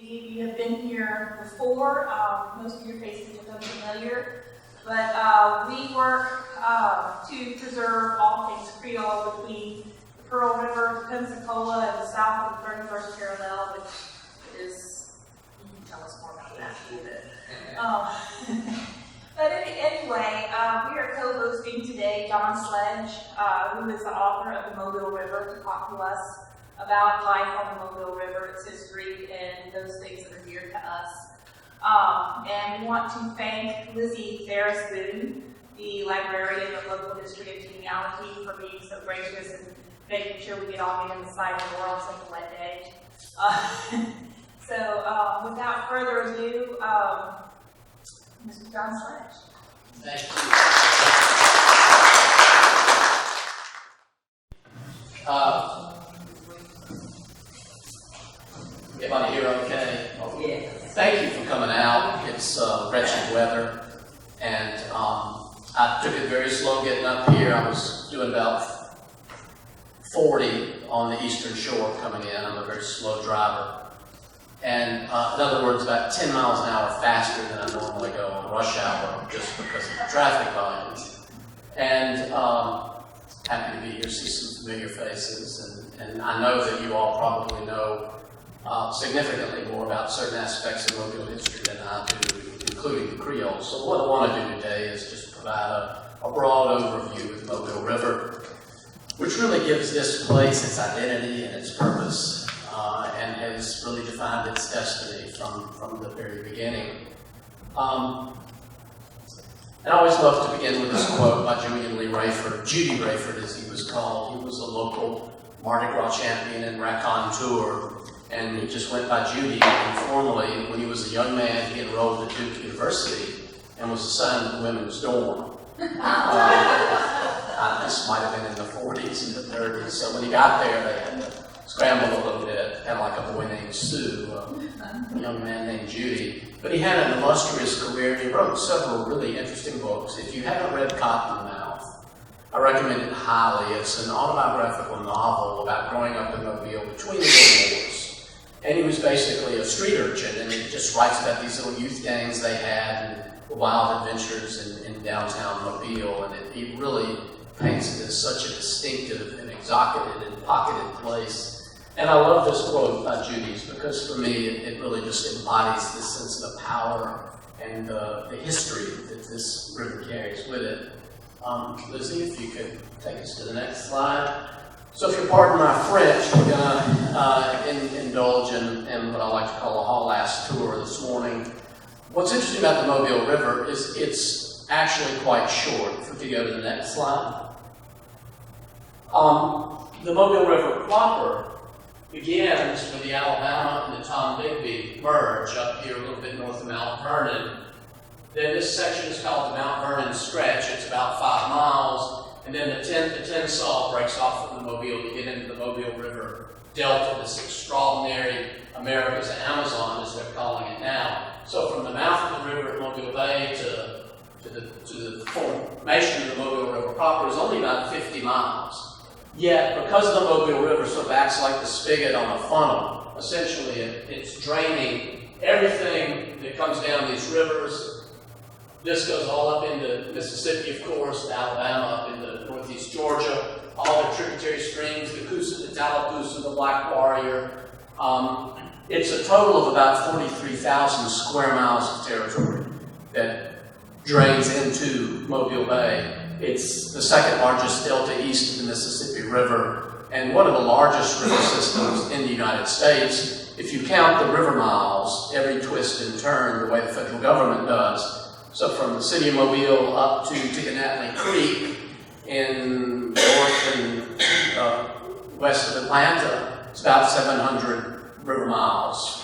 Many of you have been here before. Most of your faces are unfamiliar. But we work to preserve all things Creole between the Pearl River, the Pensacola, and the south of the 31st parallel, which is, you can tell us more about that a little bit. But anyway, we are co-hosting today John Sledge, who is the author of The Mobile River, to talk to us about life on the Mobile River, its history, and those things that are dear to us. And we want to thank Lizzie Ferris-Boone, the librarian of local history and genealogy, for being so gracious and making sure we get all the inside of the world such a wet day. So without further ado, Mr. John Sledge. Thank you. Everybody here okay? Yeah. Thank you for coming out. It's wretched weather, and I took it very slow getting up here. I was doing about 40 on the eastern shore coming in. I'm a very slow driver. And in other words, about 10 miles an hour faster than I normally go on rush hour, just because of the traffic volumes. And happy to be here, see some familiar faces, and I know that you all probably know significantly more about certain aspects of Mobile history than I do, including the Creole. So what I want to do today is just provide a broad overview of the Mobile River, which really gives this place its identity and its purpose, and has really defined its destiny from the very beginning. And I always love to begin with this quote by Julian Lee Rayford, Judy Rayford as he was called. He was a local Mardi Gras champion and raconteur, and he just went by Judy. Informally, when he was a young man, he enrolled at Duke University and was assigned to the women's dorm. This might have been in the 40s and the 30s, so when he got there, they had to scramble a little bit, kind of like a boy named Sue, a young man named Judy. But he had an illustrious career, and he wrote several really interesting books. If you haven't read Cottonmouth, I recommend it highly. It's an autobiographical novel about growing up in Mobile between the World Wars. And he was basically a street urchin, and he just writes about these little youth gangs they had and the wild adventures in downtown Mobile, and it really paints it as such a distinctive and exotic and pocketed place. And I love this quote by Judy's because for me it really just embodies this sense of the power and the history that this river carries with it. Lizzie, if you could take us to the next slide. So if you'll pardon my French, we're going to indulge in what I like to call a haul-ass tour this morning. What's interesting about the Mobile River is it's actually quite short. If we go to the next slide. The Mobile River proper begins with the Alabama and the Tombigbee merge up here a little bit north of Mount Vernon. Then this section is called the Mount Vernon Stretch. It's about 5 miles. And then the Tensaw breaks off from the Mobile to get into the Mobile River Delta, this extraordinary America's Amazon, as they're calling it now. So from the mouth of the river at Mobile Bay to the formation of the Mobile River proper is only about 50 miles. Yet, because the Mobile River sort of acts like the spigot on a funnel, essentially it's draining everything that comes down these rivers. This goes all up into Mississippi, of course, Alabama, up into northeast Georgia, all the tributary streams, the Coosa, the Tallapoosa, the Black Warrior. It's a total of about 43,000 square miles of territory that drains into Mobile Bay. It's the second largest delta east of the Mississippi River and one of the largest river systems in the United States. If you count the river miles, every twist and turn, the way the federal government does. So from the city of Mobile up to Ticonatney Creek in north and west of Atlanta, it's about 700 river miles,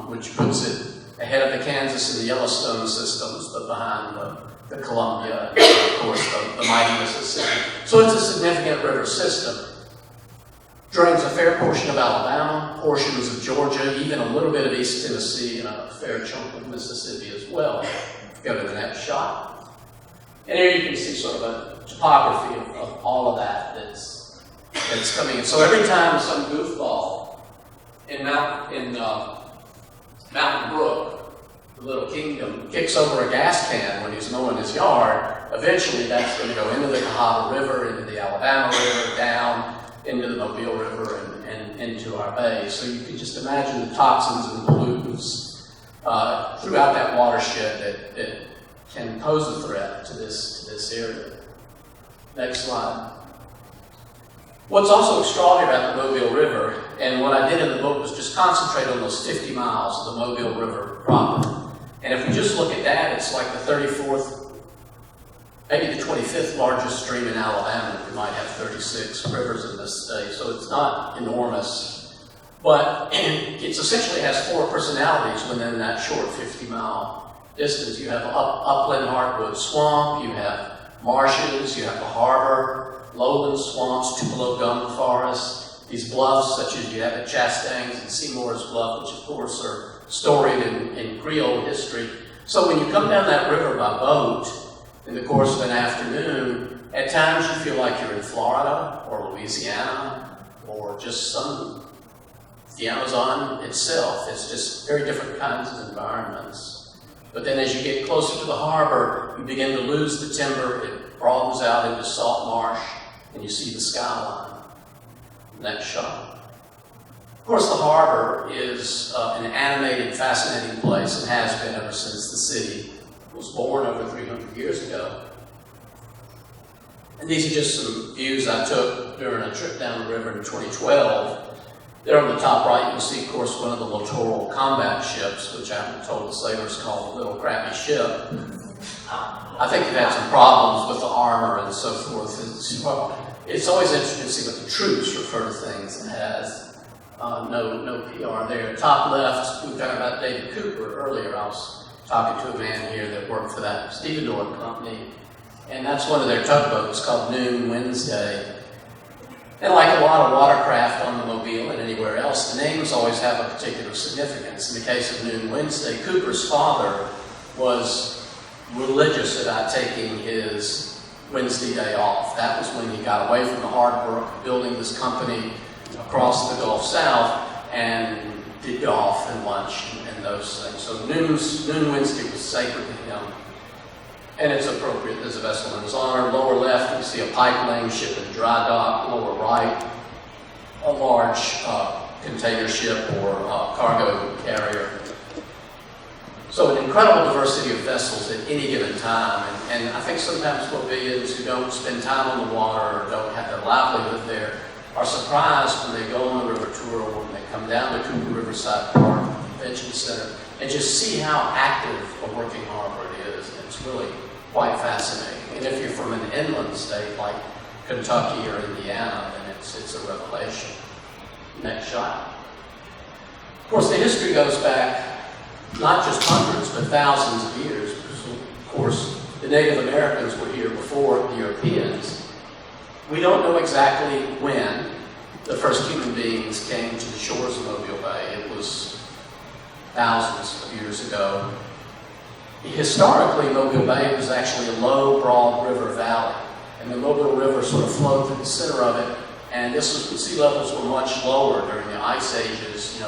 which puts it ahead of the Kansas and the Yellowstone systems, but behind the Columbia, and of course the mighty Mississippi. So it's a significant river system. Drains a fair portion of Alabama, portions of Georgia, even a little bit of East Tennessee, and a fair chunk of Mississippi as well. Go to the next shot. And here you can see sort of a topography of all of that that's coming in. So every time some goofball in Mountain Brook, the little kingdom, kicks over a gas can when he's mowing his yard, eventually that's going to go into the Cahaba River, into the Alabama River, down into the Mobile River, and into our bay. So you can just imagine the toxins and pollutants throughout that watershed that can pose a threat to this area. Next slide. What's also extraordinary about the Mobile River, and what I did in the book was just concentrate on those 50 miles of the Mobile River proper. And if we just look at that, it's like the 34th, maybe the 25th largest stream in Alabama. We might have 36 rivers in this state, so it's not enormous. But it essentially has four personalities within that short 50-mile distance. You have upland hardwood swamp, you have marshes, you have the harbor, lowland swamps, Tupelo gum forests, these bluffs such as you have at Chastain's and Seymour's Bluff, which of course are storied in Creole history. So when you come down that river by boat in the course of an afternoon, at times you feel like you're in Florida or Louisiana or just the Amazon itself. It's just very different kinds of environments. But then as you get closer to the harbor, you begin to lose the timber. It broadens out into salt marsh, and you see the skyline. Next shot. Of course, the harbor is an animated, fascinating place and has been ever since the city was born over 300 years ago. And these are just some views I took during a trip down the river in 2012. There on the top right, you can see, of course, one of the littoral combat ships, which I'm told the sailors call the little crappy ship. I think it had some problems with the armor and so forth. It's always interesting to see what the troops refer to things. It has no PR there. Top left, we were talking about David Cooper earlier. I was talking to a man here that worked for that stevedore company, and that's one of their tugboats called Noon Wednesday. And like a lot of watercraft on the Mobile and anywhere else, the names always have a particular significance. In the case of Noon Wednesday, Cooper's father was religious about taking his Wednesday day off. That was when he got away from the hard work of building this company across the Gulf South and did golf and lunch and those things. So Noon Wednesday was sacred to him. And it's appropriate. There's a vessel in his honor. Lower left, you see a pipeline ship in dry dock. Lower right, a large container ship or cargo carrier. So an incredible diversity of vessels at any given time. And I think sometimes Mobilians who don't spend time on the water or don't have their livelihood there are surprised when they go on the river tour or when they come down to Cooper Riverside Park Convention Center and just see how active a working harbor it is. And it's really quite fascinating. And if you're from an inland state like Kentucky or Indiana, then it's a revelation. Next shot. Of course, the history goes back not just hundreds, but thousands of years. Because, of course, the Native Americans were here before the Europeans. We don't know exactly when the first human beings came to the shores of Mobile Bay. It was thousands of years ago. Historically, Mobile Bay was actually a low, broad river valley. And the Mobile River sort of flowed through the center of it. And this was when sea levels were much lower during the ice ages,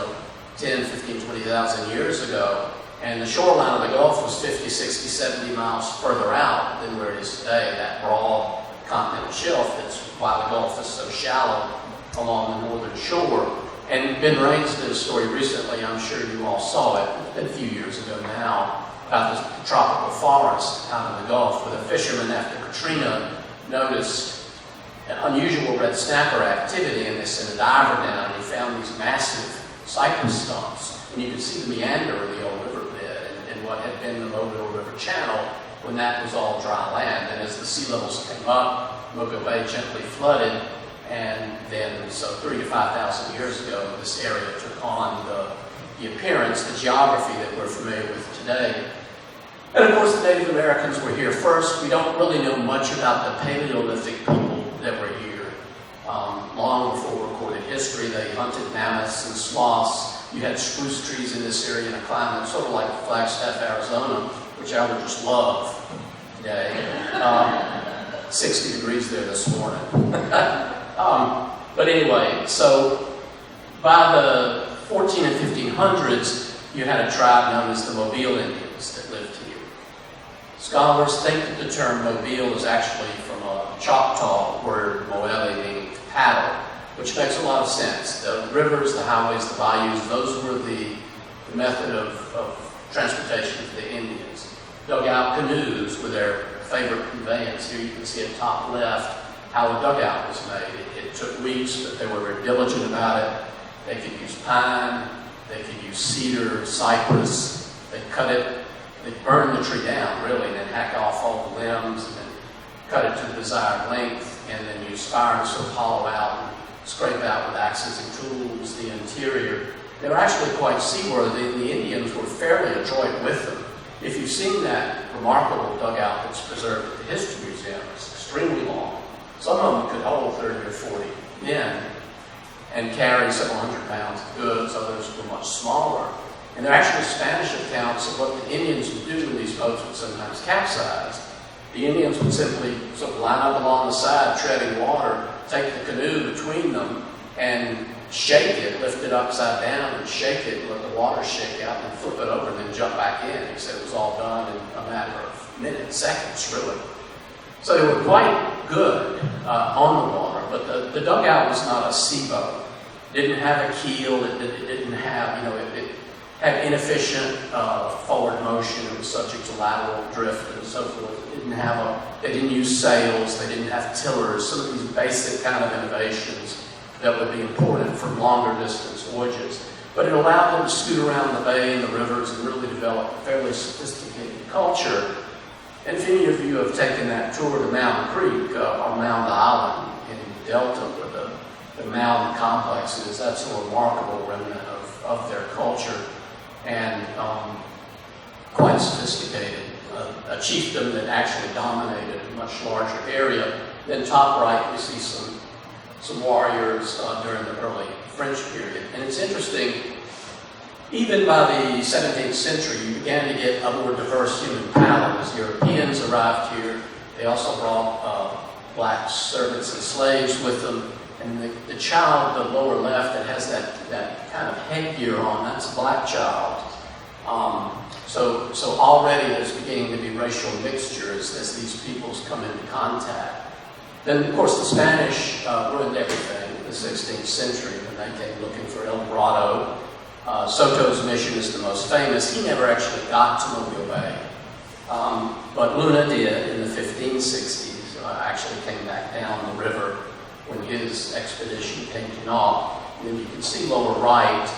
10, 15, 20,000 years ago. And the shoreline of the Gulf was 50, 60, 70 miles further out than where it is today, that broad continental shelf. That's why the Gulf is so shallow along the northern shore. And Ben Raines did a story recently, I'm sure you all saw it, a few years ago now, about the tropical forest out in the Gulf, where the fishermen after Katrina noticed unusual red snapper activity, and they sent a diver down, and he found these massive cypress stumps. And you could see the meander of the old riverbed and what had been the Mobile River channel when that was all dry land. And as the sea levels came up, Mobile Bay gently flooded, and then, so 3,000 to 5,000 years ago, this area took on the appearance, the geography that we're familiar with today. And of course, the Native Americans were here first. We don't really know much about the Paleolithic people that were here. Long before recorded history, they hunted mammoths and sloths. You had spruce trees in this area in a climate sort of like Flagstaff, Arizona, which I would just love today. 60 degrees there this morning. But anyway, so by the 14 and 1500s, you had a tribe known as the Mobile Indians that lived here. Scholars think that the term Mobile is actually from a Choctaw word, moele, meaning to paddle, which makes a lot of sense. The rivers, the highways, the bayous, those were the method of transportation for the Indians. Dugout canoes were their favorite conveyance. Here you can see at top left how a dugout was made. It took weeks, but they were very diligent about it. They could use pine, they could use cedar, cypress. They cut it, they burned the tree down really, and then hack off all the limbs and then cut it to the desired length, and then use fire and soap hollow out and scrape out with axes and tools the interior. They were actually quite seaworthy, and the Indians were fairly adroit with them. If you've seen that remarkable dugout that's preserved at the History Museum, it's extremely long. Some of them could hold 30 or 40 men and carry several hundred pounds of goods. Others were much smaller. And there are actually Spanish accounts of what the Indians would do when these boats would sometimes capsize. The Indians would simply sort of line up along the side, treading water, take the canoe between them, and shake it, lift it upside down and shake it, let the water shake out, and flip it over, and then jump back in. He said it was all done in a matter of minutes, seconds, really. So they were quite good on the water, but the dugout was not a sea boat. It didn't have a keel, it didn't have, it had inefficient forward motion. It was subject to lateral drift and so forth. They didn't use sails, they didn't have tillers, some of these basic kind of innovations that would be important for longer distance voyages. But it allowed them to scoot around the bay and the rivers and really develop a fairly sophisticated culture. And if any of you have taken that tour to Mountain Creek or Mound Island in Delta, where the mountain complex is, that's a remarkable remnant of their culture, and quite sophisticated. A chiefdom that actually dominated a much larger area. Then top right, we see some warriors during the early French period. And it's interesting, even by the 17th century, you began to get a more diverse human palette. As Europeans arrived here, they also brought black servants and slaves with them. And the child, the lower left, that has that kind of headgear on, that's a black child. So already there's beginning to be racial mixtures as these peoples come into contact. Then, of course, the Spanish ruined everything in the 16th century when they came looking for El Dorado. Soto's mission is the most famous. He never actually got to Mobile Bay. But Luna did in the 1560s. Actually came back down the river when his expedition came to naught. And then you can see lower right.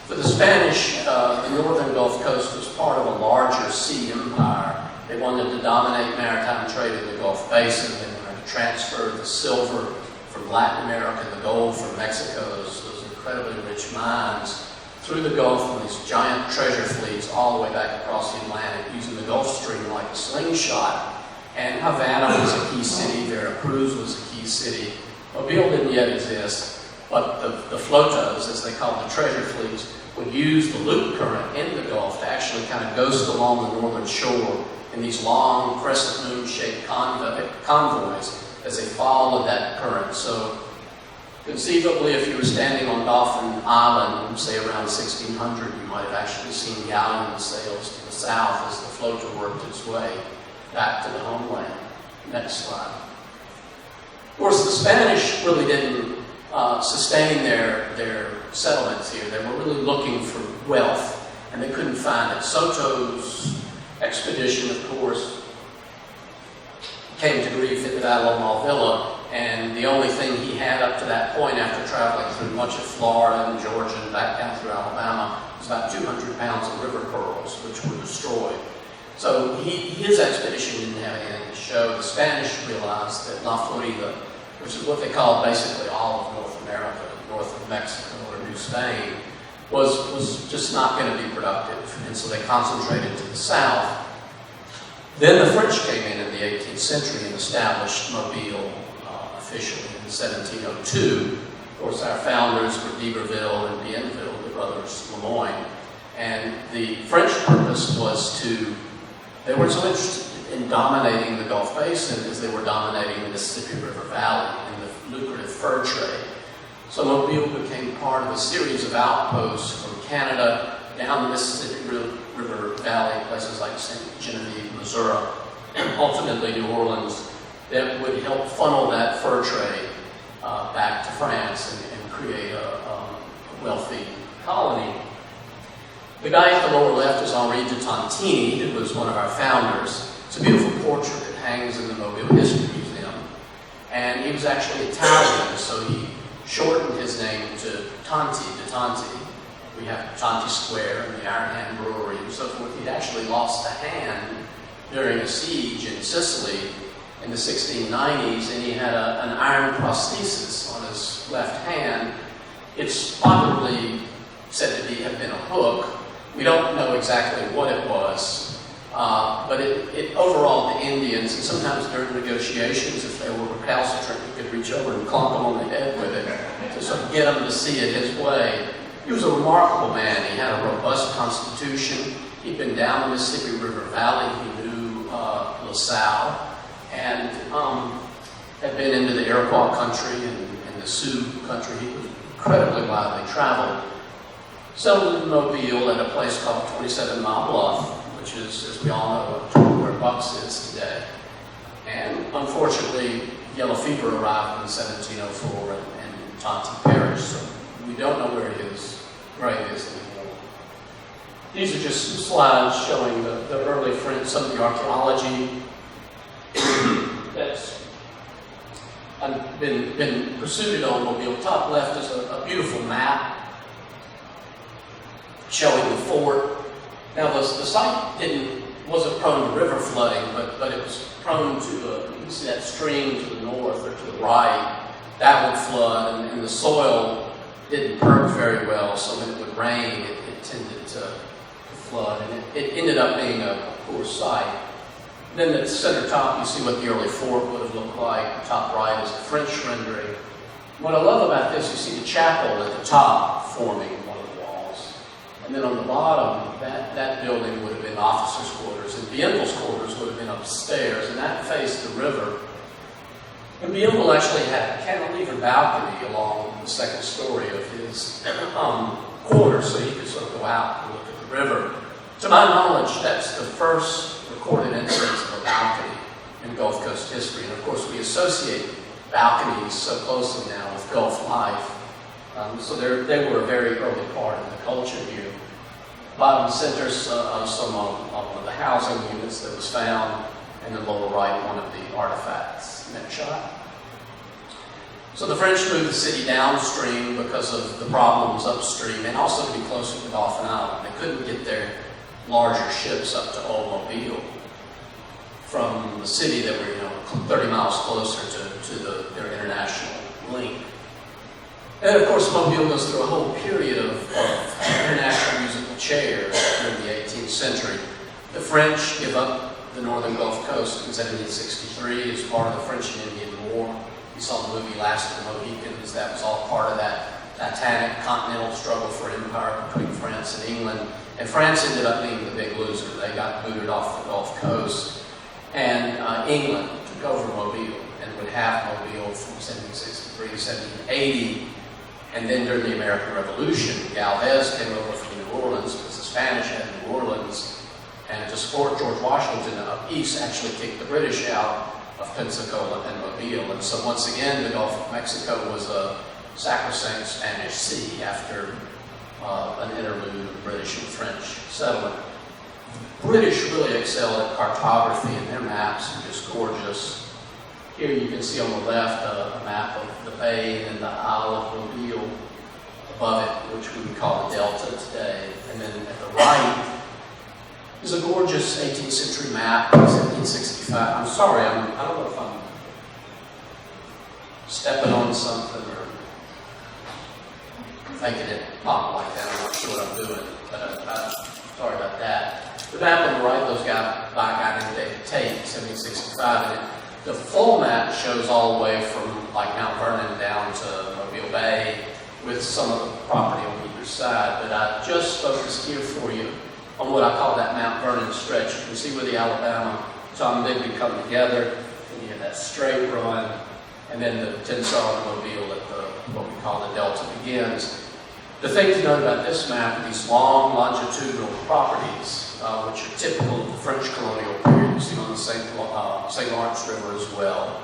For the Spanish, the northern Gulf Coast was part of a larger sea empire. They wanted to dominate maritime trade in the Gulf Basin. They wanted to transfer the silver from Latin America and the gold from Mexico, those incredibly rich mines, through the Gulf on these giant treasure fleets all the way back across the Atlantic, using the Gulf Stream like a slingshot. And Havana was a key city, Veracruz was a key city. Mobile didn't yet exist. But the flotas, as they call the treasure fleets, would use the loop current in the Gulf to actually kind of ghost along the northern shore in these long crescent moon-shaped convoys as they followed that current. So conceivably, if you were standing on Dauphin Island, say around 1600, you might have actually seen galleon sails to the south as the flota worked its way back to the homeland. Next slide. Of course, the Spanish really didn't sustain their settlements here. They were really looking for wealth, and they couldn't find it. Soto's expedition, of course, came to grief at the Battle of Malvilla, and the only thing he had up to that point, after traveling through much of Florida and Georgia and back down through Alabama, was about 200 pounds of river pearls, which were destroyed. So his expedition didn't have anything to show. The Spanish realized that La Florida, which is what they called basically all of North America, north of Mexico or New Spain, was just not going to be productive. And so they concentrated to the south. Then the French came in the 18th century and established Mobile officially in 1702. Of course, our founders were d'Iberville and Bienville, the brothers Lemoyne. And the French purpose was they weren't so interested in dominating the Gulf Basin as they were dominating the Mississippi River Valley and the lucrative fur trade. So Mobile became part of a series of outposts from Canada down the Mississippi River Valley, places like St. Genevieve, Missouri, and ultimately New Orleans, that would help funnel that fur trade back to France and create a wealthy colony. The guy at the lower left is Henri de Tontini, who was one of our founders. It's a beautiful portrait that hangs in the Mobile History Museum. And he was actually Italian, so he shortened his name to Tonti, de Tonti. We have Tonti Square and the Iron Hand Brewery and so forth. He'd actually lost a hand during a siege in Sicily in the 1690s, and he had an iron prosthesis on his left hand. It's popularly said to have been a hook. We don't know exactly what it was, but it overall the Indians, and sometimes during negotiations, if they were recalcitrant, you could reach over and clunk them on the head with it to sort of get them to see it his way. He was a remarkable man. He had a robust constitution. He'd been down the Mississippi River Valley. He knew LaSalle, and had been into the Iroquois country and the Sioux country. He was incredibly widely traveled. Settled in Mobile at a place called 27 Mile Bluff, which is, as we all know, where Bucks is today. And unfortunately, yellow fever arrived in 1704 and Tonti perished, so we don't know where his grave is anymore. These are just some slides showing the early French, some of the archaeology that's been pursued on Mobile. Top left is a beautiful map showing the fort. Now the site wasn't prone to river flooding, but it was prone to you can see that stream to the north or to the right. That would flood, and the soil didn't perk very well, so when it would rain, it tended to flood, and it ended up being a poor site. Then at the center top, you see what the early fort would have looked like. The top right is a French rendering. What I love about this, you see the chapel at the top forming one of the walls. And then on the bottom, that building would have been officers' quarters, and Bienville's quarters would have been upstairs, and that faced the river. And Bienville actually had a cantilever balcony along the second story of his quarters, so he could sort of go out and look at the river. To my knowledge, that's the first recorded instance of a balcony in Gulf Coast history. And of course, we associate balconies so closely now with Gulf life. So they were a very early part of the culture here. Bottom center, some of the housing units that was found, and then lower right, one of the artifacts. Next shot. So the French moved the city downstream because of the problems upstream, and also to be closer to Dauphin Island. They couldn't get their larger ships up to Old Mobile from the city that were 30 miles closer to their international link. And of course, Mobile goes through a whole period of international musical chairs during the 18th century. The French give up the northern Gulf Coast in 1763 as part of the French and Indian War. You saw the movie Last of the Mohicans. That was all part of that titanic continental struggle for empire between France and England. And France ended up being the big loser. They got booted off the Gulf Coast. And England took over Mobile and would have Mobile from 1763 to 1780. And then during the American Revolution, Galvez came over from New Orleans because the Spanish had New Orleans. And to support George Washington up east, actually kicked the British out of Pensacola and Mobile. And so once again, the Gulf of Mexico was a sacrosanct Spanish sea after an interlude of British and French settlement. The British really excelled at cartography, and their maps are just gorgeous. Here you can see on the left a map of the bay and the Isle of Mobile above it, which we would call the Delta today. And then at the right is a gorgeous 18th century map, 1765. I'm sorry, I don't know if I'm stepping on something or making it pop like that. I'm not sure what I'm doing, but sorry about that. The map on the right goes by a guy named David Tate, 1765, and the full map shows all the way from like Mount Vernon down to Mobile Bay with some of the property on either side. But I just focused here for you on what I call that Mount Vernon stretch. You can see where the Alabama, Tom Digby come together, and you have that straight run, and then the Tensar and Mobile at what we call the Delta begins. The thing to note about this map are these long longitudinal properties, which are typical of the French colonial period. You see on the St. Lawrence River as well.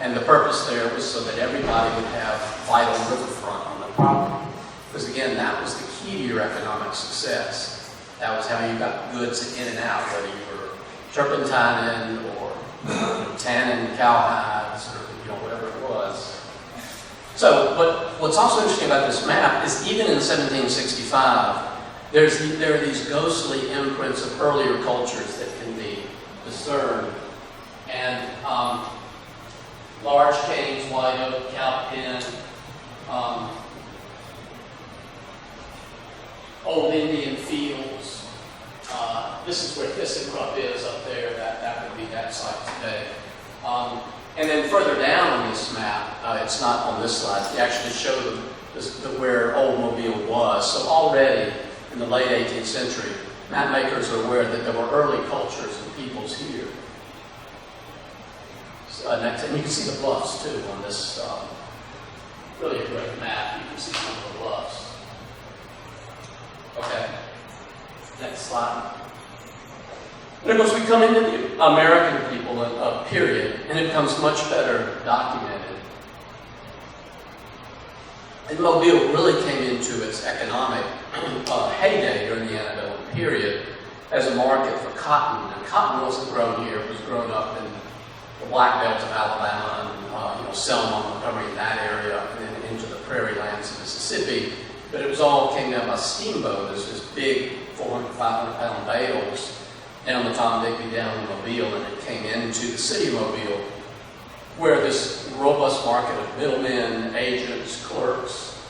And the purpose there was so that everybody would have vital riverfront on the property. Because again, that was the key to your economic success. That was how you got goods in and out, whether you were turpentining or tanning cowhides or whatever it was. So, but what's also interesting about this map is even in 1765, there are these ghostly imprints of earlier cultures that can be discerned. And large canes, white oak, cowpen, old Indian fields. This is where ThyssenKrupp is up there. That would be that site today. And then further down on this map, it's not on this slide, we actually show where Old Mobile was. So already in the late 18th century, map makers are aware that there were early cultures and peoples here. And you can see the bluffs too on this, really a great map. You can see some of the bluffs. Okay, next slide. And of course we come into the American people period, and it becomes much better documented. And Mobile really came into its economic heyday during the antebellum period as a market for cotton. And cotton wasn't grown here, it was grown up in the Black Belt of Alabama and Selma, Montgomery, in that area, and then into the prairie lands of Mississippi. But it was all came down by steamboat as this big 400, 500-pound bales and on the Tom Digby down in Mobile, and it came into the city of Mobile, where this robust market of middlemen, agents, clerks,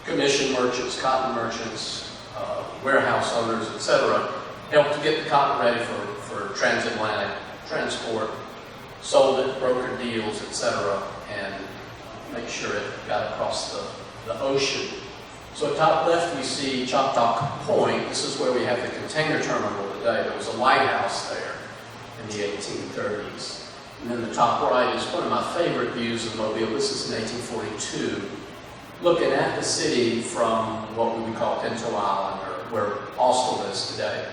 commission merchants, cotton merchants, warehouse owners, etc., helped to get the cotton ready for transatlantic transport, sold it, brokered deals, etc., and make sure it got across the ocean. So at top left we see Choctaw Point. This is where we have the container terminal today. There was a lighthouse there in the 1830s. And then the top right is one of my favorite views of Mobile. This is in 1842, looking at the city from what we would call Pinto Island, or where Austell is today.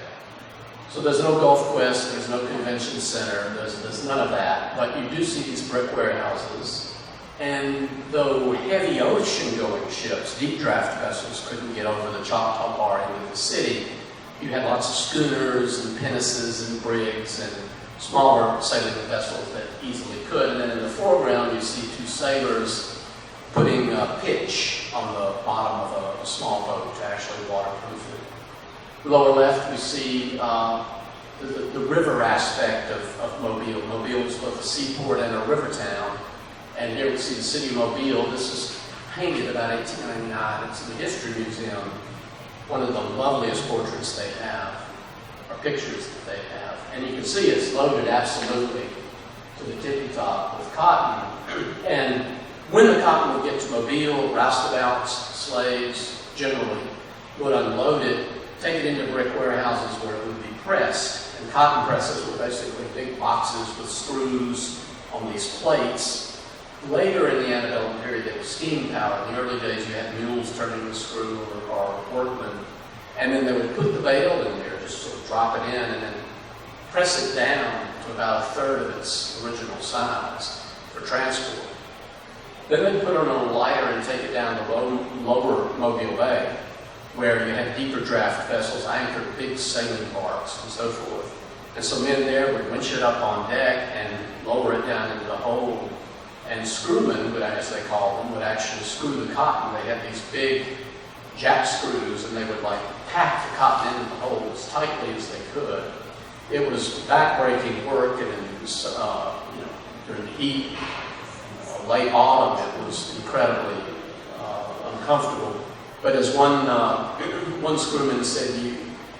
So there's no Gulf Quest, there's no convention center, there's none of that. But you do see these brick warehouses. And though heavy ocean-going ships, deep draft vessels, couldn't get over the Choctaw Bar into the city, you had lots of schooners and pinnaces and brigs and smaller sailing vessels that easily could. And then in the foreground, you see two sailors putting pitch on the bottom of a small boat to actually waterproof it. Lower left, we see the river aspect of Mobile. Mobile is both a seaport and a river town. And here we see the city of Mobile. This is painted about 1899. It's in the History Museum. One of the loveliest portraits they have, or pictures that they have. And you can see it's loaded absolutely to the tippy top with cotton. And when the cotton would get to Mobile, roustabouts, slaves generally would unload it, take it into brick warehouses where it would be pressed. And cotton presses were basically big boxes with screws on these plates. Later in the antebellum period, it was steam power. In the early days, you had mules turning the screw or workmen. And then they would put the bale in there, just sort of drop it in, and then press it down to about a third of its original size for transport. Then they'd put it on a lighter and take it down to lower Mobile Bay, where you had deeper draft vessels, anchored big sailing barks, and so forth. And so men there would winch it up on deck and lower it down into the hold. And screwmen, as they call them, would actually screw the cotton. They had these big jack screws, and they would pack the cotton into the hole as tightly as they could. It was backbreaking work, and it was, during the heat, late autumn, it was incredibly uncomfortable. But as one screwman said,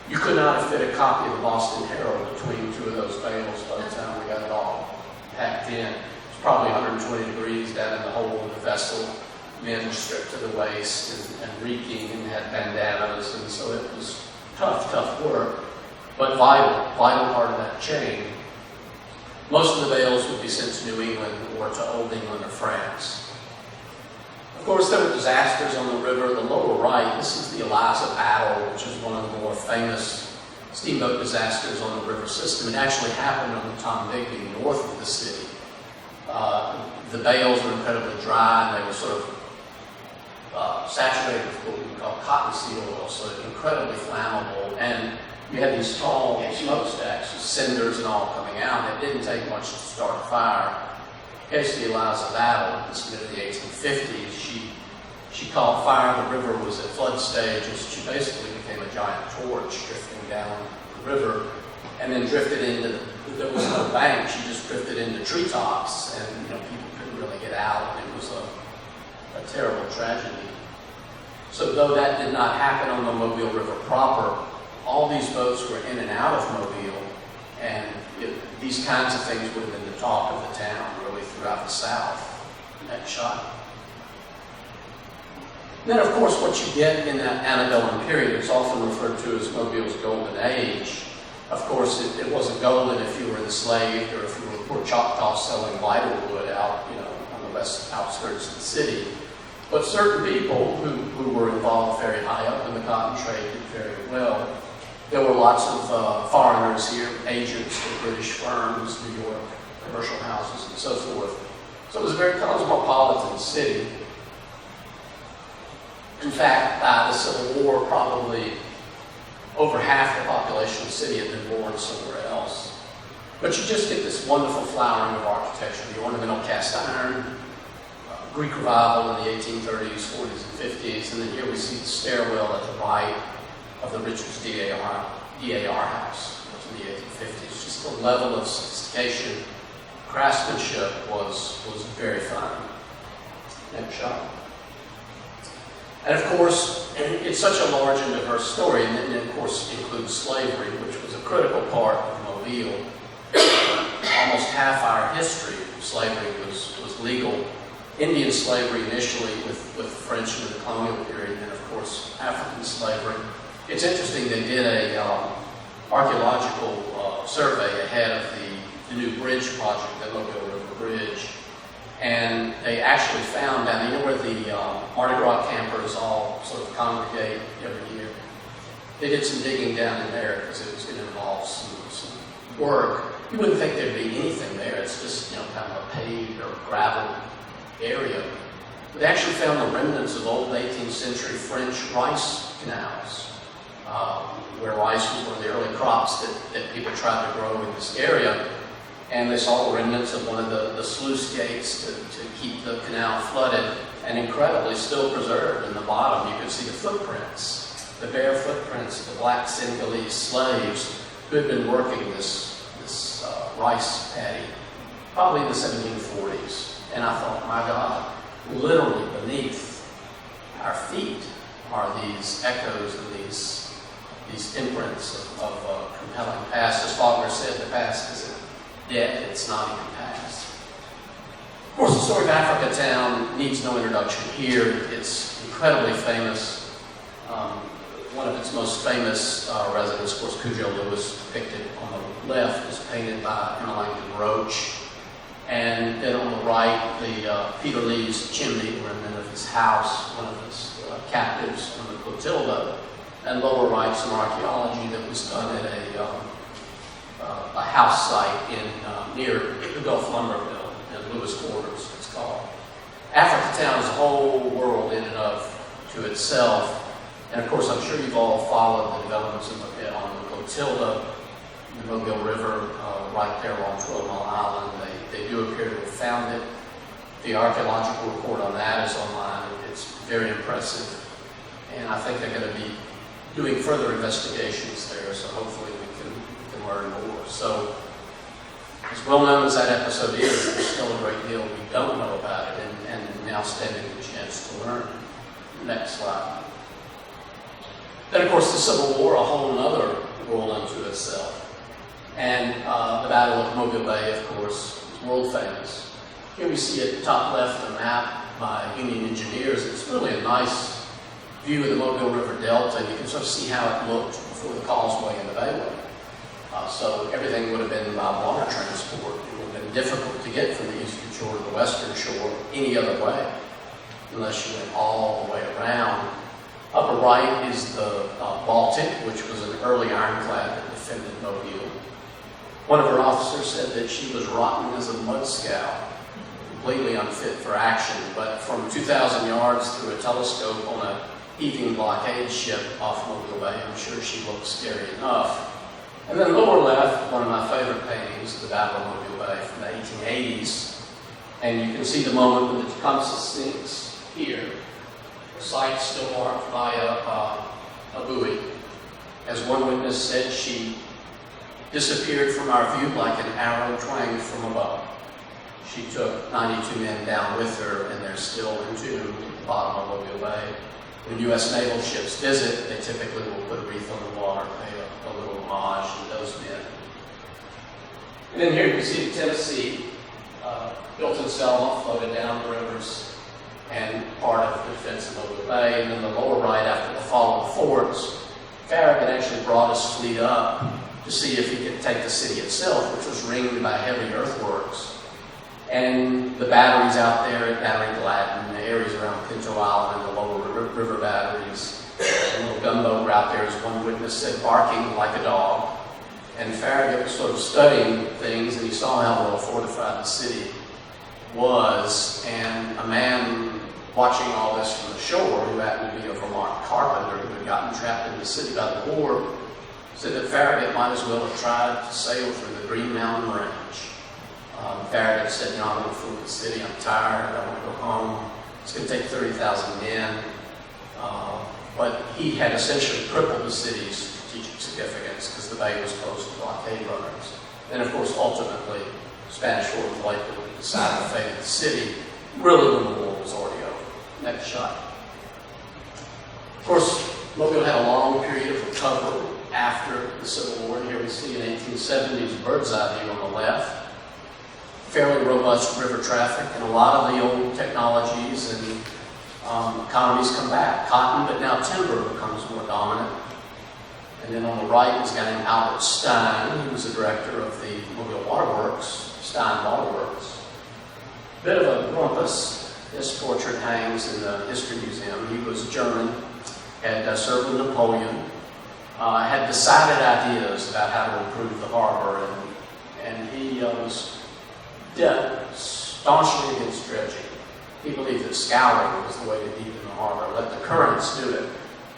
you could not have fit a copy of the Boston Herald between two of those bales by the time we got it all packed in. Probably 120 degrees down in the hold of the vessel. Men were stripped to the waist and reeking and had bandanas, and so it was tough work, but vital part of that chain. Most of the bales would be sent to New England or to Old England or France. Of course, there were disasters on the river. The lower right, this is the Eliza Battle, which is one of the more famous steamboat disasters on the river system. It actually happened on the Tom Digby north of the city. The bales were incredibly dry, and they were sort of saturated with what we call cottonseed oil, so incredibly flammable. And you had these tall smokestacks with cinders and all coming out. It didn't take much to start a fire. In case of the Eliza Battle, this was in the 1850s, she caught fire. The river was at flood stage, and she basically became a giant torch drifting down the river, and then drifted into, there was no bank, she just drifted into treetops, and people couldn't really get out. It was a terrible tragedy. So though that did not happen on the Mobile River proper, all these boats were in and out of Mobile, and these kinds of things would have been the talk of the town, really, throughout the South. Next shot. Then, of course, what you get in that antebellum period is often referred to as Mobile's golden age. Of course, it wasn't golden if you were enslaved or if you were poor Choctaws selling vital wood out, on the west outskirts of the city. But certain people who were involved very high up in the cotton trade did very well. There were lots of foreigners here, agents for British firms, New York commercial houses, and so forth. So it was a very cosmopolitan city. In fact, by the Civil War, probably over half the population of the city had been born somewhere else. But you just get this wonderful flowering of architecture, the ornamental cast iron, Greek revival in the 1830s, 40s, and 50s, and then here we see the stairwell at the right of the Richards DAR house in the 1850s. Just the level of sophistication, craftsmanship was very fine. Next shot. And of course, it's such a large and diverse story, and then of course includes slavery, which was a critical part of Mobile. Almost half our history, slavery was legal. Indian slavery initially with the French in the colonial period, and then of course African slavery. It's interesting, they did a archaeological survey ahead of the new bridge project, the Mobile River Bridge. And they actually found down, where the Mardi Gras campers all sort of congregate every year. They did some digging down in there because it was going to involve some work. You wouldn't think there'd be anything there. It's just, kind of a paved or gravel area. But they actually found the remnants of old 18th century French rice canals, where rice was one of the early crops that people tried to grow in this area. And they saw the remnants of one of the sluice gates to keep the canal flooded, and incredibly still preserved in the bottom. You could see the footprints, the bare footprints of the black Senegalese slaves who had been working this rice paddy, probably in the 1740s. And I thought, my God, literally beneath our feet are these echoes and these imprints of compelling past. As Faulkner said, the past isn't dead, it's not even past. Of course, the story of Africa Town needs no introduction here. It's incredibly famous. One of its most famous residents, of course, Cujo Lewis, depicted on the left, is painted by Emma Langdon Roach. And then on the right, the Peter Lee's chimney, remnant of his house, one of his captives on the Clotilda. And lower right, some archaeology that was done at a house site near the Gulf Lumber Mill in Lewis Quarters, it's called. Africa Town is a whole world in and of to itself. And of course, I'm sure you've all followed the developments on the Clotilda, the Mobile River, right there along 12 Mile Island. They do appear to have found it. The archaeological report on that is online. It's very impressive. And I think they're going to be doing further investigations there, so hopefully we can learn more. So, as well known as that episode is, there's still a great deal we don't know about it, and now standing the chance to learn. Next slide. Then, of course, the Civil War, a whole other world unto itself. And the Battle of Mobile Bay, of course, is world famous. Here we see at the top left a map by Union engineers. It's really a nice view of the Mobile River Delta, and you can sort of see how it looked before the causeway and the bayway. So everything would have been by water transport. It would have been difficult to get from the eastern shore to the western shore any other way. unless you went all the way around. Upper right is the Baltic, which was an early ironclad that defended Mobile. One of her officers said that she was rotten as a mud scow, completely unfit for action, but from 2,000 yards through a telescope on a heaving blockade ship off Mobile Bay, I'm sure she looked scary enough. And then lower left, one of my favorite paintings, the Battle of Mobile Bay from the 1880s. And you can see the moment when the Tecumseh sinks here. The site still marked by a buoy. As one witness said, she disappeared from our view like an arrow twanged from a bow. She took 92 men down with her, and they're still entombed at the bottom of Mobile Bay. When U.S. naval ships visit, they typically will put a wreath on the water, pay a little homage to those men. And then here you can see the Tennessee, built in Selma, floated down the rivers, and part of the defense of Mobile Bay. And then the lower right, after the fall of the forts, Farragut actually brought his fleet up to see if he could take the city itself, which was ringed by heavy earthworks. And the batteries out there at Battery Gladden, the areas around Pinto Island, the lower river batteries, a little gunboat out there, as one witness said, barking like a dog. And Farragut was sort of studying things, and he saw how well fortified the city was. And a man watching all this from the shore, who happened to be a Vermont carpenter who had gotten trapped in the city by the war, said that Farragut might as well have tried to sail through the Green Mountain Range. Farragut said, I'm going to fool the city, I'm tired, I want to go home. It's going to take 30,000 men. But he had essentially crippled the city's strategic significance because the bay was closed to blockade runners. And of course, ultimately, Spanish Fort Lake would decide the fate of the city, really when the war was already over. Next shot. Of course, Mobile had a long period of recovery after the Civil War. Here we see an 1870s bird's eye view on the left. Fairly robust river traffic, and a lot of the old technologies and economies come back. Cotton, but now timber becomes more dominant. And then on the right is a guy named Albert Stein. He was the director of the Mobile Waterworks, Stein Waterworks. Bit of a grumpus. His portrait hangs in the History Museum. He was German, had served with Napoleon, had decided ideas about how to improve the harbor, and he was staunchly against dredging. He believed that scouring was the way to deepen the harbor. Let the currents do it.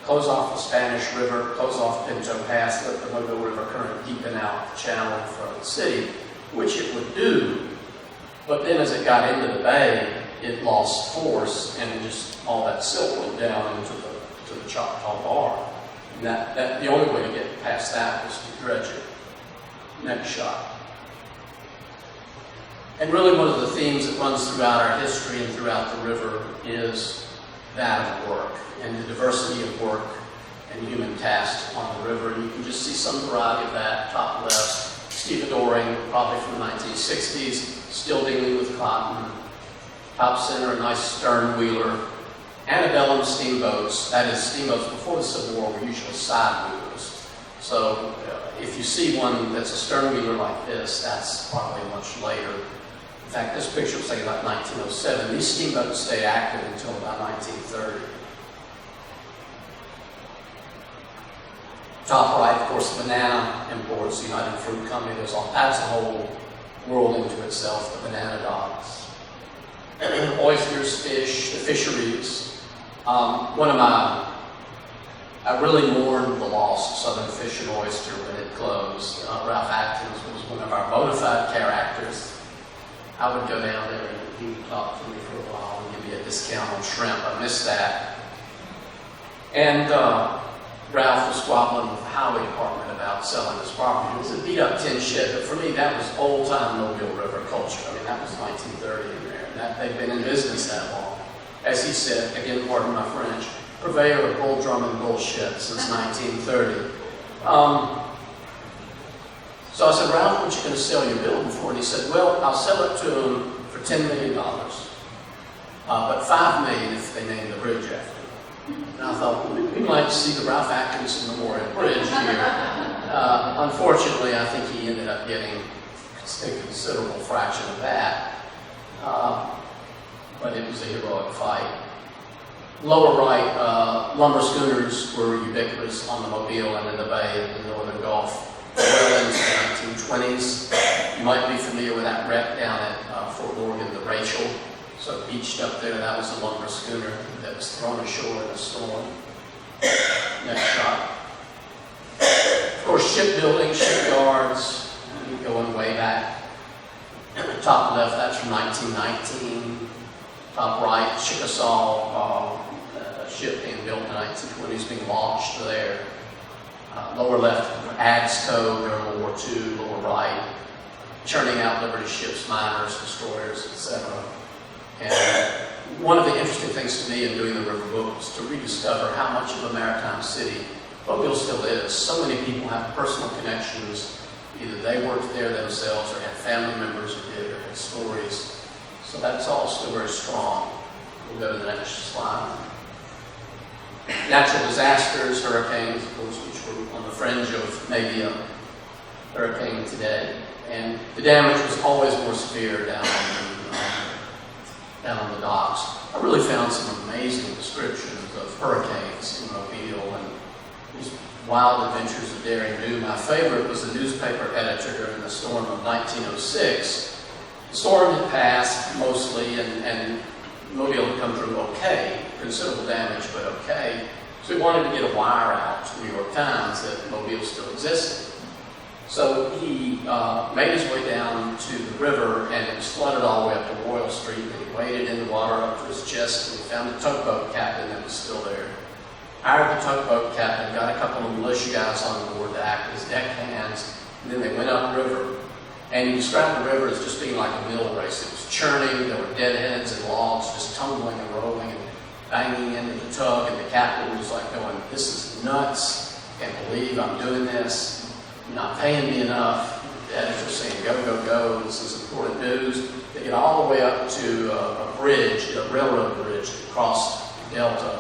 Close off the Spanish River, close off Pinto Pass, let the Mobile River current deepen out the channel in front of the city, which it would do. But then as it got into the bay, it lost force, and just all that silt went down into the Choctaw Bar. And that the only way to get past that was to dredge it. Next shot. And really one of the themes that runs throughout our history and throughout the river is that of work and the diversity of work and human tasks on the river. And you can just see some variety of that. Top left, stevedoring, probably from the 1960s, still dealing with cotton. Top center, a nice stern wheeler. Antebellum steamboats, that is, steamboats before the Civil War were usually side wheelers. So if you see one that's a stern wheeler like this, that's probably much later. In fact, this picture was taken about 1907. These steamboats stayed active until about 1930. Top right, of course, banana imports, the United Fruit Company. That's a whole world into itself, the banana docks. Oysters, fish, the fisheries. I really mourned the loss of Southern Fish and Oyster when it closed. Ralph Atkins was one of our bona fide characters. I would go down there and he would talk to me for a while and give me a discount on shrimp. I missed that. And Ralph was squabbling with the highway department about selling his property. It was a beat-up tin shed, but for me that was old-time Mobile River culture. I mean, that was 1930 in there. They've been in business that long. As he said, again, pardon my French, purveyor of bull drum and bullshit since 1930. So I said, Ralph, what are you going to sell your building for? And he said, well, I'll sell it to him for $10 million, but $5 million if they name the bridge after him. And I thought, well, we might see the Ralph Atkinson Memorial Bridge here. Unfortunately, I think he ended up getting a considerable fraction of that. But it was a heroic fight. Lower right, lumber schooners were ubiquitous on the Mobile and in the Bay in the Northern Gulf well into the 1920s. You might be familiar with that wreck down at Fort Morgan, the Rachel. So beached up there, that was a lumber schooner that was thrown ashore in a storm. Next shot. Of course, shipbuilding, shipyards, going way back. Top left, that's from 1919. Top right, Chickasaw, a ship being built in the 1920s, being launched there. Lower left, AGSCO during World War II. Lower right, churning out Liberty ships, miners, destroyers, etc. And one of the interesting things to me in doing the river book was to rediscover how much of a maritime city Mobile still is. So many people have personal connections. Either they worked there themselves or had family members who did or had stories. So that's all still very strong. We'll go to the next slide. Natural disasters, hurricanes, of course, which were on the fringe of maybe a hurricane today. And the damage was always more severe down on the docks. I really found some amazing descriptions of hurricanes in Mobile and these wild adventures of daring do. My favorite was the newspaper editor during the storm of 1906. The storm had passed mostly, and Mobile had come through okay, considerable damage, but okay. So he wanted to get a wire out to the New York Times that Mobile still existed. So he made his way down to the river, and it was flooded all the way up to Royal Street, and he waded in the water up to his chest, and he found a tugboat captain that was still there. Hired the tugboat captain, got a couple of militia guys on board to act as deckhands, and then they went upriver. And he described the river as just being like a mill race. It was churning, there were deadheads and logs just tumbling and rolling and banging into the tug, and the captain was like going, "This is nuts, I can't believe I'm doing this. You're not paying me enough." The editor's saying, "Go, go, go, this is important news." They get all the way up to a bridge, a railroad bridge that crossed the Delta,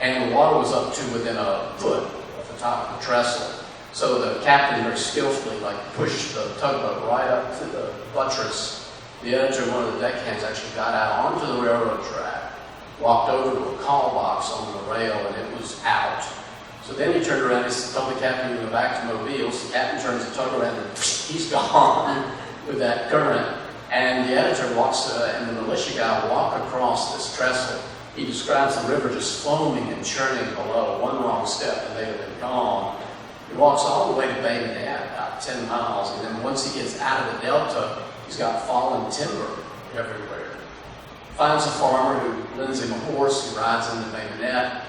and the water was up to within a foot of the top of the trestle. So the captain very skillfully pushed the tugboat right up to the buttress. The editor, one of the deckhands, actually got out onto the railroad track, walked over to a call box on the rail, and it was out. So then he turned around and told the captain to go back to Mobile. So the captain turns the tug around and he's gone with that current. And the editor walks, and the militia guy walk across this trestle. He describes the river just foaming and churning below. One wrong step and they'd have been gone. He walks all the way to Bay Minette, about 10 miles, and then once he gets out of the Delta, he's got fallen timber everywhere. Finds a farmer who lends him a horse. He rides into Bay Minette.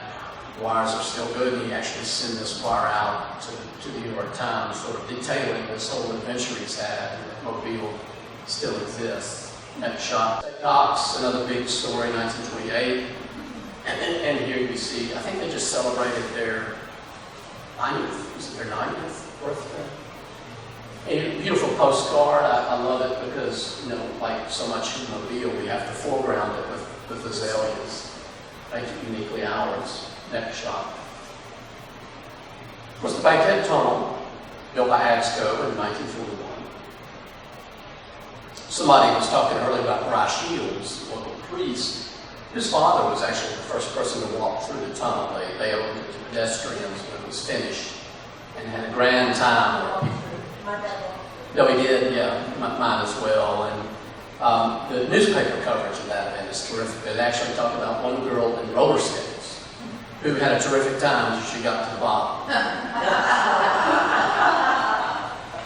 The wires are still good, and he actually sent this wire out to the New York Times, sort of detailing this whole adventure he's had, and that Mobile still exists. Next shot. Docks, another big story, 1928. And here you see, I think they just celebrated their 90th, was it their 90th birthday? A beautiful postcard. I love it because, like so much in Mobile, we have to foreground it with azaleas. Make it uniquely ours. Next shot. Of course, the Bankhead Tunnel, built by AGSCO in 1941. Somebody was talking earlier about Bry Shields, the local priest. His father was actually the first person to walk through the tunnel. They opened it to pedestrians when it was finished and had a grand time where people... My dad. No, he did, yeah, mine as well. And the newspaper coverage of that event is terrific. They actually talk about one girl in roller skates who had a terrific time as she got to the bottom.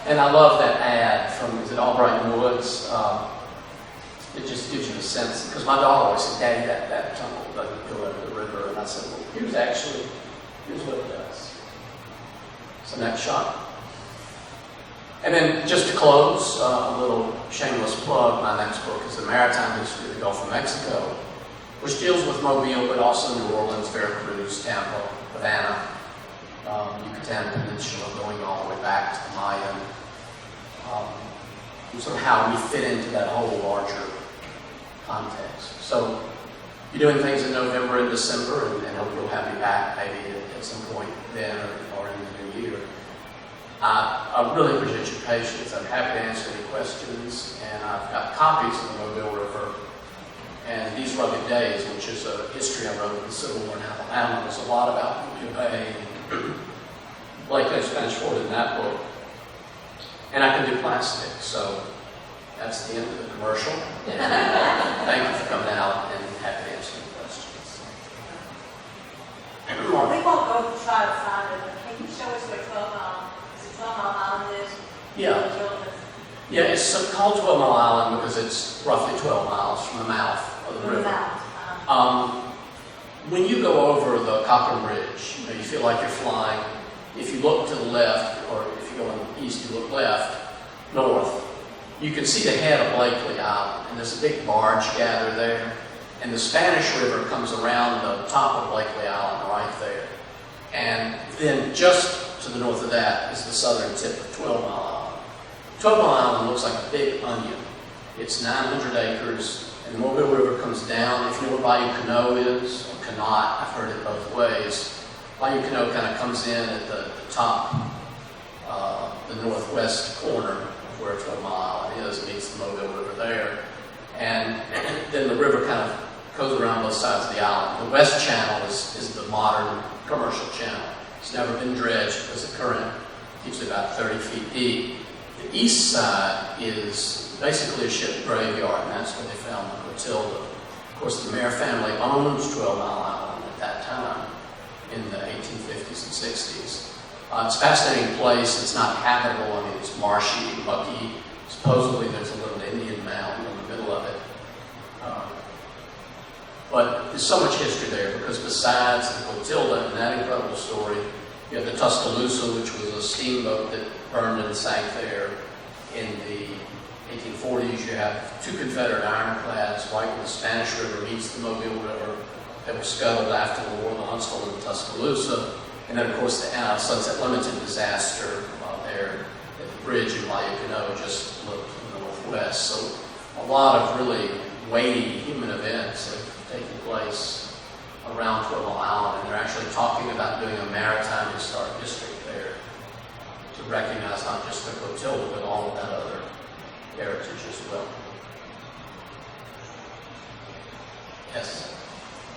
And I love that ad from, is it Albright and Woods? It just gives you a sense, because my daughter always said, "Daddy, that tunnel doesn't go over the river." And I said, "Well, here's what it does." So next shot. And then just to close, a little shameless plug, my next book is The Maritime History of the Gulf of Mexico, which deals with Mobile, but also New Orleans, Veracruz, Tampa, Havana, Yucatan Peninsula, going all the way back to the Mayan, and sort of how we fit into that whole larger context. So you're doing things in November and December, and hope you'll have me back maybe at some point then or in the new year. I really appreciate your patience. I'm happy to answer any questions, and I've got copies of the Mobile River And These Rugged Days, which is a history I wrote of the Civil War in Alabama, there's a lot about Mobile Bay and Blake and Spanish Fort in that book. And I can do plastic, so that's the end of the commercial. Thank you for coming out, and happy to answer any questions. We won't go try to find it, but can you show us where 12 Mile Island is? Yeah. Yeah, it's called 12 Mile Island because it's roughly 12 miles from the mouth of the river. When you go over the Cochrane Bridge, you feel like you're flying. If you look to the left, or if you go east, you look left, north, you can see the head of Blakely Island, and there's a big barge gathered there. And the Spanish River comes around the top of Blakely Island right there. And then just to the north of that is the southern tip of 12 Mile Island. 12 Mile Island looks like a big onion. It's 900 acres, and the Mobile River comes down. If you know where Bayou Canoe is, or Canot, I've heard it both ways. Bayou Canoe kind of comes in at the top, the northwest corner of where 12 Mile Island is, meets the Mobile River there. And then the river kind of goes around both sides of the island. The west channel is the modern commercial channel. It's never been dredged because the current keeps it about 30 feet deep. The east side is basically a ship graveyard, and that's where they found the Clotilda. Of course, the Mayer family owns 12 Mile Island at that time in the 1850s and 60s. It's a fascinating place. It's not habitable. I mean, it's marshy and mucky. Supposedly, there's a little Indian mound in the middle of it. But there's so much history there because besides the Clotilda and that incredible story, you have the Tuscaloosa, which was a steamboat that burned and sank there in the 1840s. You have two Confederate ironclads right where the Spanish River meets the Mobile River that were scuttled after the war, the Huntsville and the Tuscaloosa. And then, of course, the Sunset Limited disaster there at the bridge in Bayou Canoe just looked to the northwest. So a lot of really weighty human events have taken place around 12 Mile Island, and they're actually talking about doing a maritime historic district there to recognize not just the Clotilda, but all of that other heritage as well. Yes?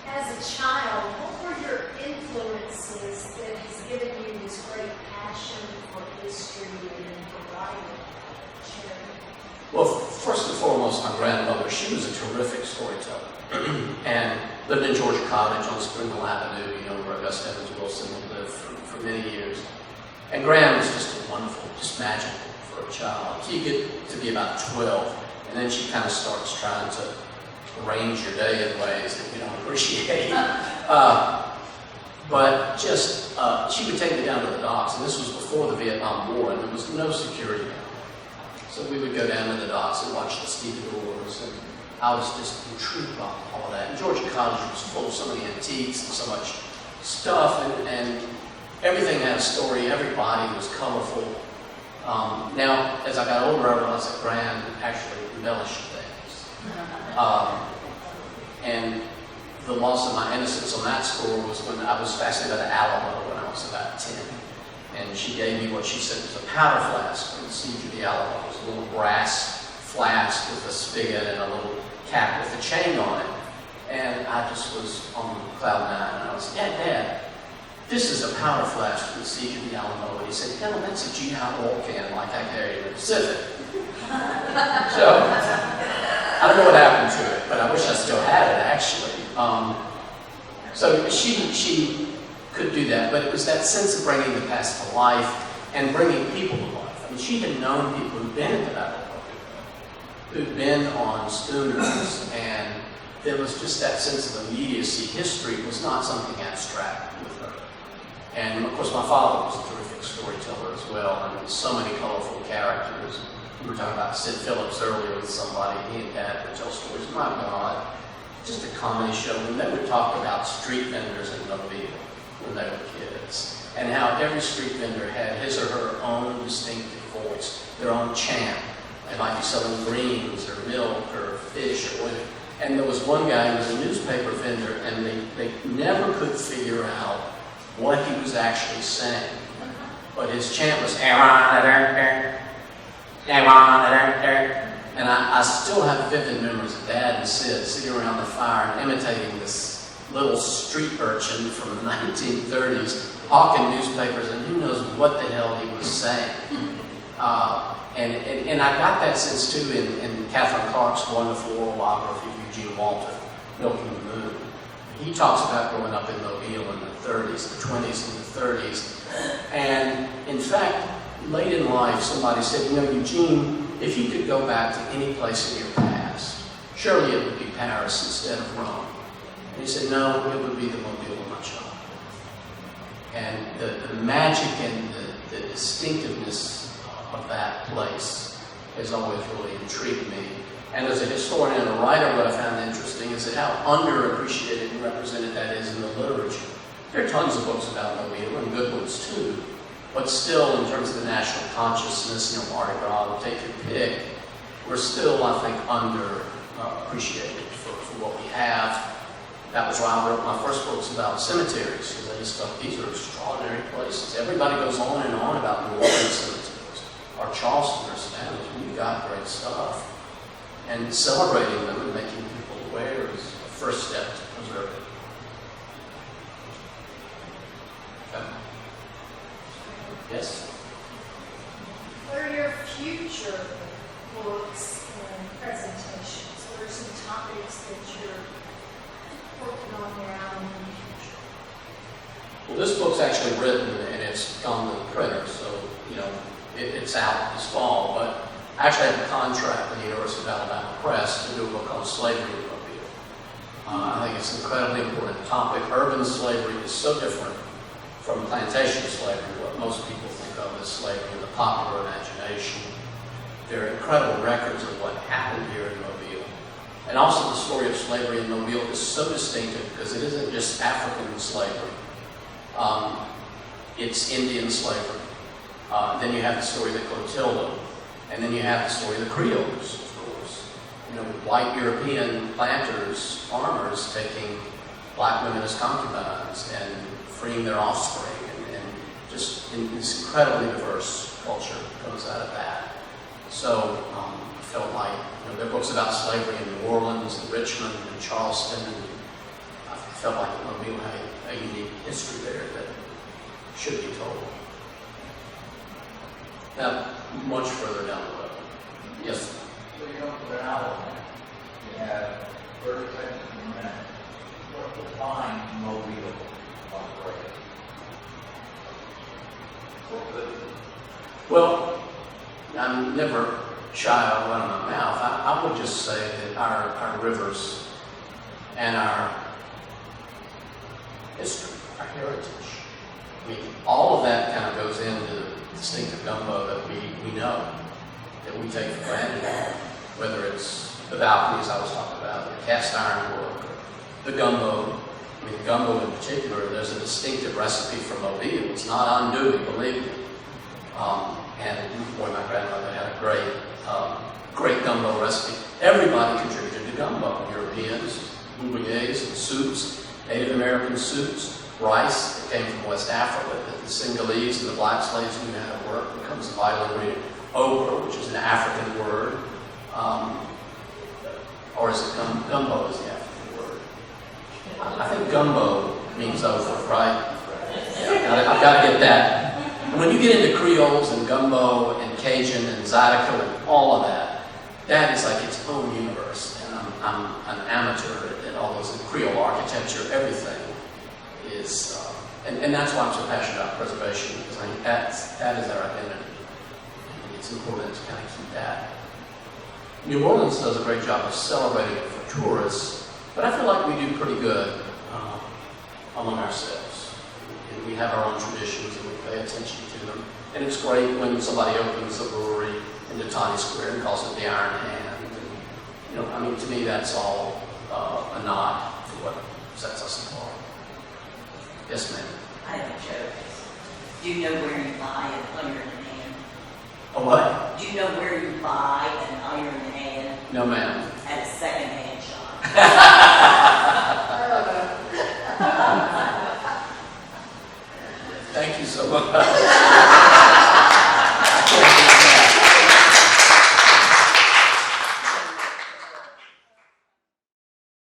As a child, what were your influences that has given you this great passion for history and for writing? Well, first and foremost, my grandmother, she was a terrific storyteller and lived in Georgia Cottage on Spring Hill Avenue, where Augusta Evans Wilson had lived for many years. And Gran was just wonderful, just magical for a child. You get to be about 12, and then she kind of starts trying to arrange your day in ways that you don't appreciate. But just, she would take me down to the docks, and this was before the Vietnam War, and there was no security down there. So we would go down to the docks and watch the stevedores, and I was just intrigued by all of that. And Georgia Cottage was full of so many antiques and so much stuff, and everything had a story. Everybody was colorful. Now, as I got older, I realized that Gran actually embellished things. And the loss of my innocence on that score was when I was fascinated by the Alamo when I was about 10. And she gave me what she said was a powder flask from the siege of the Alamo. It was a little brass flask with a spigot and a little cap with a chain on it. And I just was on cloud nine. And I was, Dad, this is a powder flask from the siege of the Alamo. And he said, no, that's a GI oil can like I carried in the Pacific. So, I don't know what happened to it, but I wish I still had it, actually. So she could do that, but it was that sense of bringing the past to life and bringing people to life. I mean, she had known people who'd been at the Battle of Puerto Rico, who'd been on schooners, and there was just that sense of immediacy. History was not something abstract with her. And, of course, my father was a terrific storyteller as well. I mean, so many colorful characters. We were talking about Sid Phillips earlier with somebody. He and Dad would tell stories. My God, just a comedy show. And they would talk about street vendors in Mobile when they were kids, and how every street vendor had his or her own distinctive voice, their own chant. They might be selling greens or milk or fish or whatever. And there was one guy who was a newspaper vendor, and they never could figure out what he was actually saying. But his chant was, and And I still have vivid memories of Dad and Sid sitting around the fire and imitating this little street urchin from the 1930s, hawking newspapers, and who knows what the hell he was saying. And I got that sense too in Catherine Clark's wonderful oral biography of Eugene Walter, Milking the Moon. He talks about growing up in Mobile in the 30s, the 20s and the 30s. And in fact, late in life, somebody said, you know, Eugene, if you could go back to any place in your past, surely it would be Paris instead of Rome. And he said, no, it would be the Mobile of my childhood. And the magic and the distinctiveness of that place has always really intrigued me. And as a historian and a writer, what I found interesting is that how underappreciated and represented that is in the literature. There are tons of books about Mobile, and good ones too, but still, in terms of the national consciousness, you know, Mardi Gras, take your pick, we're still, I think, underappreciated for what we have. That was why I wrote my first books about cemeteries, because I just thought these are extraordinary places. Everybody goes on and on about New Orleans cemeteries, or Charleston, or Spanish. We've got great stuff. And celebrating them and making people aware is the first step to preserve it. Okay. Yes? What are your future books and presentations? What are some topics that you're working on now in the future? Well, this book's actually written and it's gone to the printer, so, you know, it's out this fall, but I actually have a contract with the University of Alabama Press to do a book called Slavery in Mobile. I think it's an incredibly important topic. Urban slavery is so different from plantation slavery, what most people think of as slavery in the popular imagination. There are incredible records of what happened here in Mobile. And also the story of slavery in Mobile is so distinctive because it isn't just African slavery. It's Indian slavery. Then you have the story of the Clotilda. And then you have the story of the Creoles, of course. You know, white European planters, farmers, taking black women as concubines and freeing their offspring. And just this incredibly diverse culture comes out of that. So I felt like, you know, there are books about slavery in New Orleans, and Richmond, and Charleston. And I felt like Mobile had a unique history there that should be told. Now, much further down the road. Yes? So you don't put out, you have first, second, and then what defines Mobile operation? Well, I'm never shy of running my mouth. I would just say that our rivers and our history, our heritage, I mean, all of that kind of goes into the distinctive gumbo that we know, that we take for granted, whether it's the balconies I was talking about, the cast iron work, the gumbo. I mean, gumbo in particular, there's a distinctive recipe from Mobile. It's not undue, believe me. And boy, my grandmother had a great gumbo recipe. Everybody contributed to gumbo. Europeans, bouillabaisse and soups, Native American soups, rice that came from West Africa, that the Sinhalese and the black slaves knew how to work, becomes a vital ingredient. Okra, which is an African word, or is it gumbo is the African word? I think gumbo means okra, right? Yeah, I've got to get that. And when you get into Creoles and gumbo and Cajun and Zydeco and all of that, that is like its own universe. And I'm an amateur at all those Creole architecture, everything is, and that's why I'm so passionate about preservation, because I think that is our identity. And it's important to kind of keep that. New Orleans does a great job of celebrating it for tourists, but I feel like we do pretty good among ourselves. And we have our own traditions and we pay attention to them. And it's great when somebody opens a brewery in the Times Square and calls it the Iron Hand. And, you know, I mean, to me, that's all a nod for what sets us apart. Yes, ma'am. I have a joke. Do you know where you buy an iron hand? A what? Do you know where you buy an iron hand? No, ma'am. At a second-hand shop. Thank you so much.